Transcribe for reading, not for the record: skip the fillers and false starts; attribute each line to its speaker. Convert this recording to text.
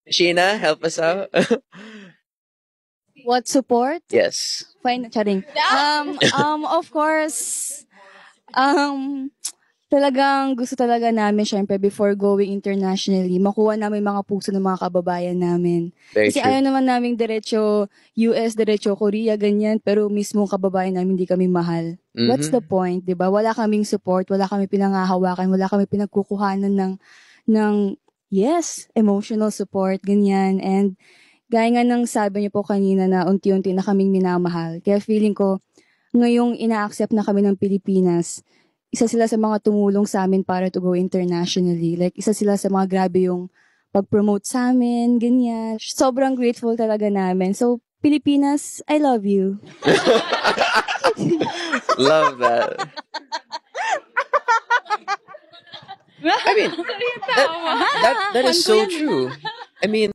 Speaker 1: Sheena, help us out.
Speaker 2: What support?
Speaker 1: Yes.
Speaker 2: Fine, charing. Of course, talagang gusto talaga namin, syempre, before going internationally, makuha namin mga puso ng mga kababayan namin.
Speaker 1: Very
Speaker 2: Kasi
Speaker 1: true.
Speaker 2: ayaw naman namin diretso US, diretso Korea, ganyan, pero mismo kababayan namin hindi kami mahal. What's the point, di ba? Wala kaming support, wala kami pinangahawakan, wala kami pinagkukuhanan ng yes, emotional support, ganyan. And gaya nga ng sabi niyo po kanina na unti-unti na kaming minamahal. Kaya feeling ko, ngayong ina-accept na kami ng Pilipinas, isa sila sa mga tumulong sa amin para to go internationally. Like, isa sila sa mga grabe yung pag-promote sa amin, ganyan. Sobrang grateful talaga namin. So, Pilipinas, I love you.
Speaker 1: Love that. I mean, that is so true. I mean,